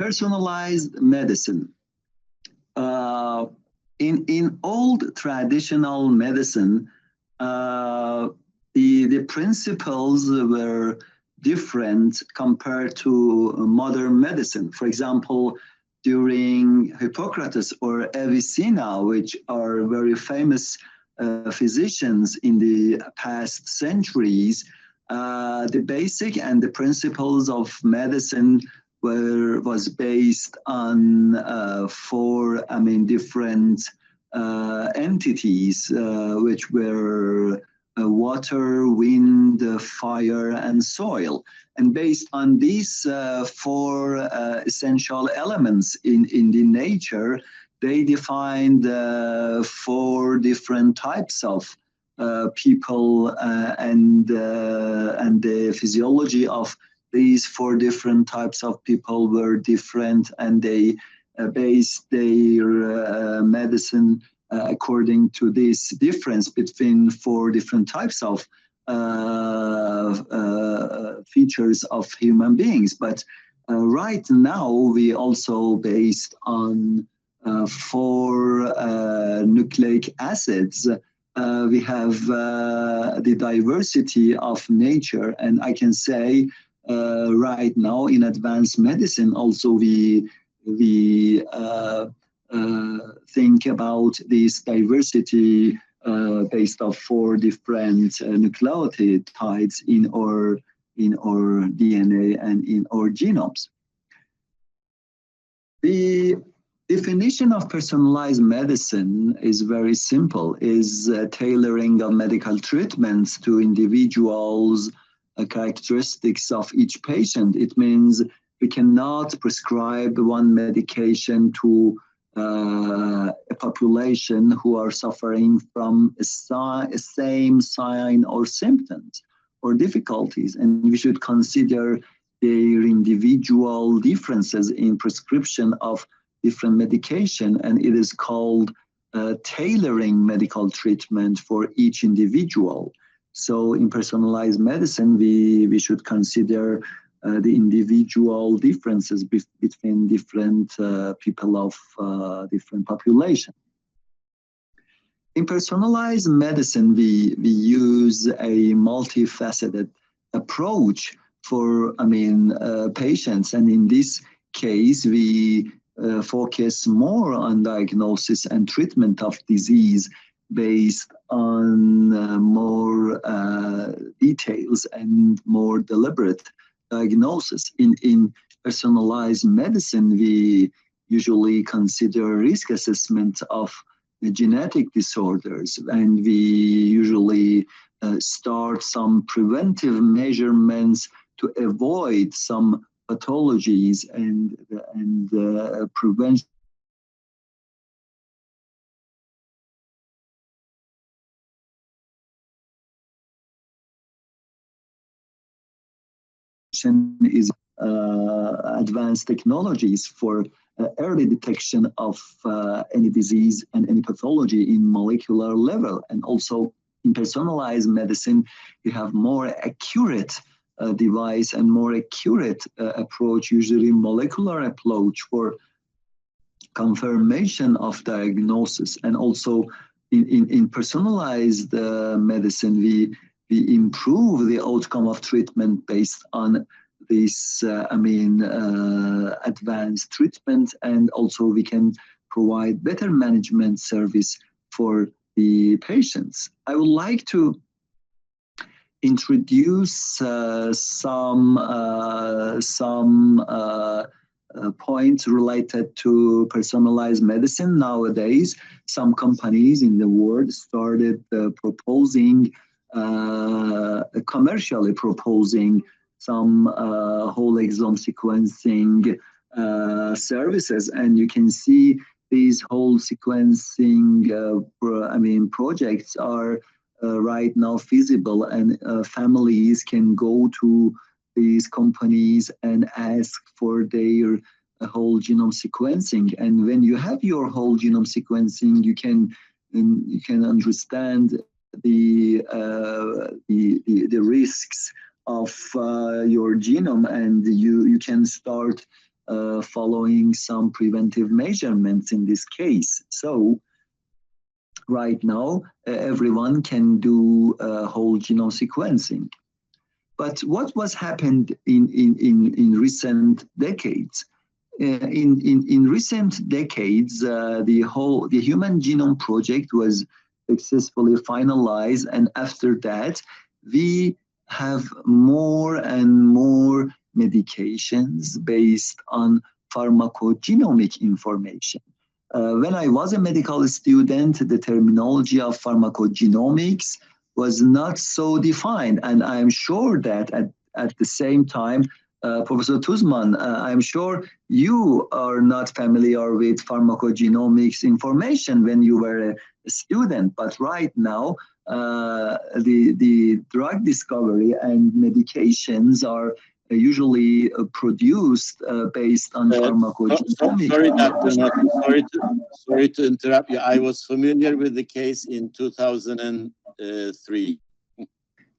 Personalized medicine. In old traditional medicine, the principles were different compared to modern medicine. For example, during Hippocrates or Avicenna, which are very famous physicians in the past centuries, the basic and the principles of medicine was based on four, different entities, which were water, wind, fire, and soil. And based on these four essential elements in the nature, they defined four different types of people, and the physiology of these four different types of people were different, and they based their medicine according to this difference between four different types of features of human beings. But right now, we also based on four nucleic acids. We have the diversity of nature, and I can say right now in advanced medicine also we think about this diversity based on four different nucleotides in our DNA and in our genomes. The definition of personalized medicine is very simple, is tailoring of medical treatments to individuals' characteristics of each patient. It means we cannot prescribe one medication to a population who are suffering from a same sign or symptoms or difficulties, and we should consider their individual differences in prescription of different medication, and it is called tailoring medical treatment for each individual. So in personalized medicine, we should consider the individual differences between different people of different population. In personalized medicine, we use a multifaceted approach for patients, and in this case, we focus more on diagnosis and treatment of disease based on more details and more deliberate diagnosis. In personalized medicine, we usually consider risk assessment of genetic disorders, and we usually start some preventive measurements to avoid some pathologies and prevention is advanced technologies for early detection of any disease and any pathology in molecular level. And also in personalized medicine, you have more accurate device and more accurate approach, usually molecular approach for confirmation of diagnosis. And also in personalized medicine, we improve the outcome of treatment based on this advanced treatment, and also we can provide better management service for the patients. I would like to introduce some points related to personalized medicine. Nowadays, some companies in the world started proposing, commercially proposing some whole exome sequencing services, and you can see these whole sequencing projects are right now feasible, and families can go to these companies and ask for their whole genome sequencing. And when you have your whole genome sequencing, you can understand the risks of your genome, and you can start following some preventive measurements in this case. So right now, everyone can do whole genome sequencing. But what was happened in recent decades? In recent decades, the Human Genome Project was successfully finalized, and after that, we have more and more medications based on pharmacogenomic information. When I was a medical student, the terminology of pharmacogenomics was not so defined, and I'm sure that at the same time, Professor Tuzman, I'm sure you are not familiar with pharmacogenomics information when you were a student, but right now, the drug discovery and medications are usually produced based on pharmacogenomics. Sorry, Dr. Sorry to interrupt you. I was familiar with the case in 2003.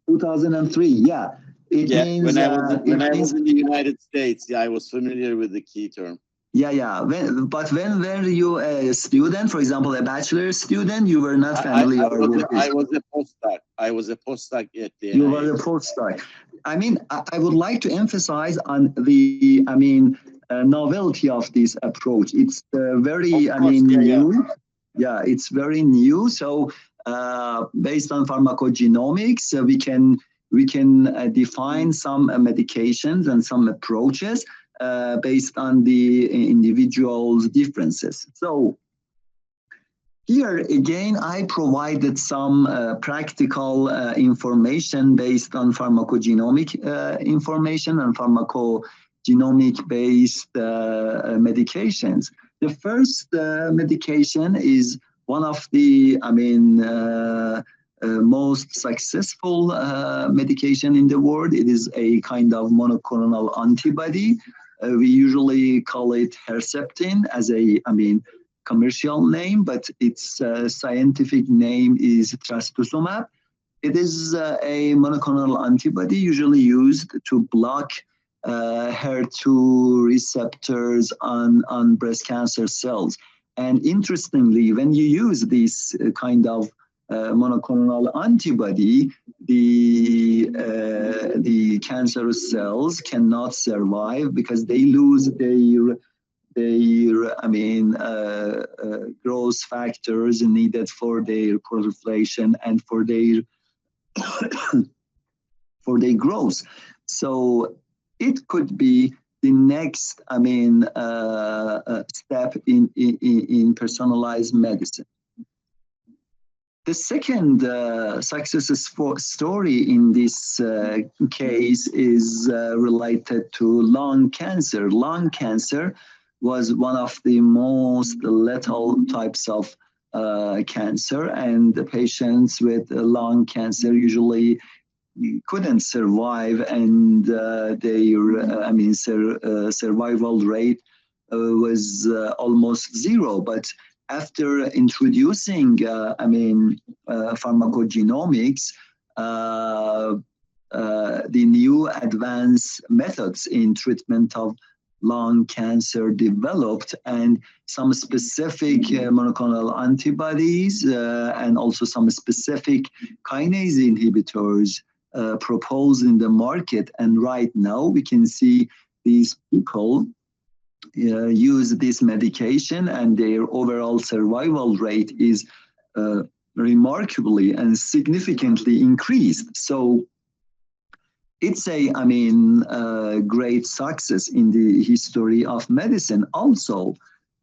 2003, yeah. It means, when I was in the United States, I was familiar with the key term. Yeah. But when were you a student, for example, a bachelor student, you were not familiar with it? I was a postdoc. I was a postdoc at the You were a postdoc. I mean, I would like to emphasize on the, novelty of this approach. It's very, new. Yeah, it's very new. So based on pharmacogenomics, we can define some medications and some approaches based on the individual's differences. So here again, I provided some practical information based on pharmacogenomic information and pharmacogenomic-based medications. The first medication is one of the, most successful medication in the world. It is a kind of monoclonal antibody. We usually call it Herceptin as a, commercial name, but its scientific name is trastuzumab. It is a monoclonal antibody usually used to block HER2 receptors on breast cancer cells. And interestingly, when you use this kind of monoclonal antibody, the cancerous cells cannot survive because they lose their growth factors needed for their proliferation and for their growth. So it could be the next step in personalized medicine. The second success story in this case is related to lung cancer. Lung cancer was one of the most lethal types of cancer, and the patients with lung cancer usually couldn't survive, and their survival rate was almost zero. But after introducing pharmacogenomics, the new advanced methods in treatment of lung cancer developed, and some specific monoclonal antibodies and also some specific kinase inhibitors proposed in the market. And right now we can see these people use this medication, and their overall survival rate is remarkably and significantly increased. So it's a great success in the history of medicine. Also,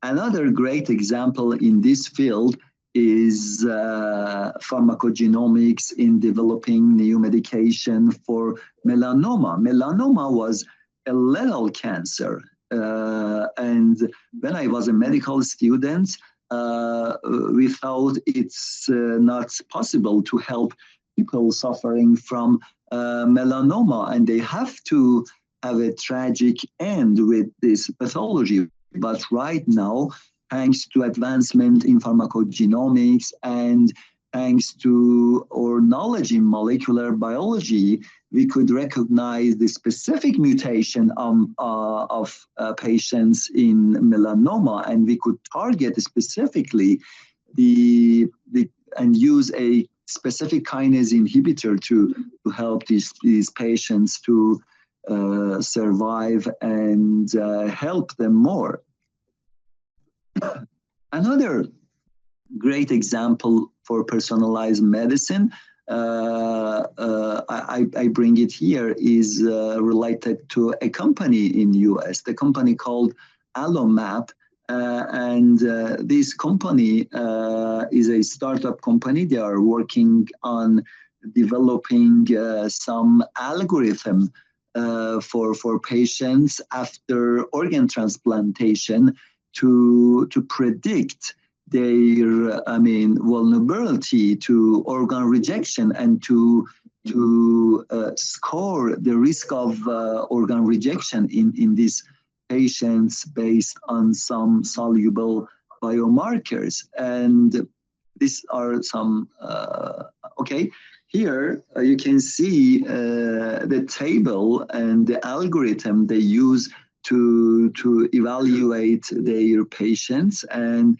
another great example in this field is pharmacogenomics in developing new medication for melanoma. Melanoma was a lethal cancer. And when I was a medical student, we thought it's not possible to help people suffering from melanoma, and they have to have a tragic end with this pathology. But right now, thanks to advancement in pharmacogenomics and thanks to our knowledge in molecular biology, we could recognize the specific mutation of patients in melanoma, and we could target specifically and use a specific kinase inhibitor to help these patients to survive and help them more. Another great example for personalized medicine, I bring it here, is related to a company in the US, the company called Allomap. And this company is a startup company. They are working on developing some algorithm for patients after organ transplantation to predict their vulnerability to organ rejection and to score the risk of organ rejection in these patients based on some soluble biomarkers. And these are some, okay. Here you can see the table and the algorithm they use to evaluate their patients and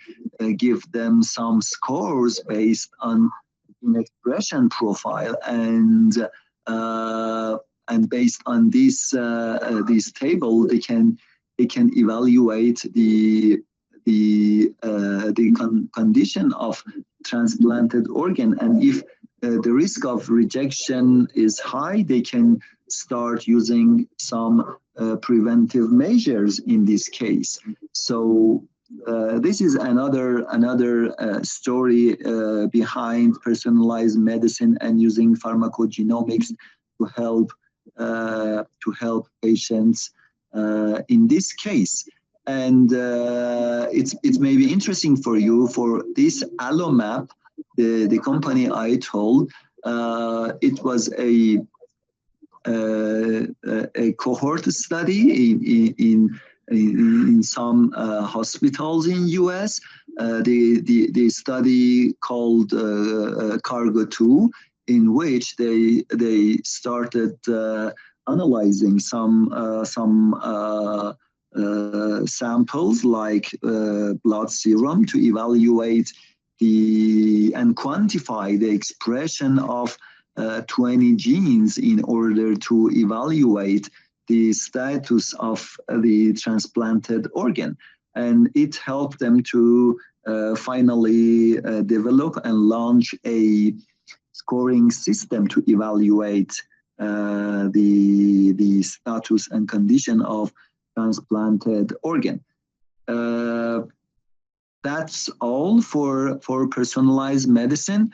give them some scores based on an expression profile, and based on this table they can evaluate the condition of transplanted organ, and if the risk of rejection is high, they can start using some preventive measures in this case. So this is another story behind personalized medicine and using pharmacogenomics to help patients in this case. And it may be interesting for you, for this Allomap, the company I told, it was a cohort study in some hospitals in US. The study called Cargo 2, in which they started analyzing some samples like blood serum to evaluate and quantify the expression of 20 genes in order to evaluate the status of the transplanted organ. And it helped them to finally develop and launch a scoring system to evaluate the status and condition of transplanted organ. That's all for personalized medicine.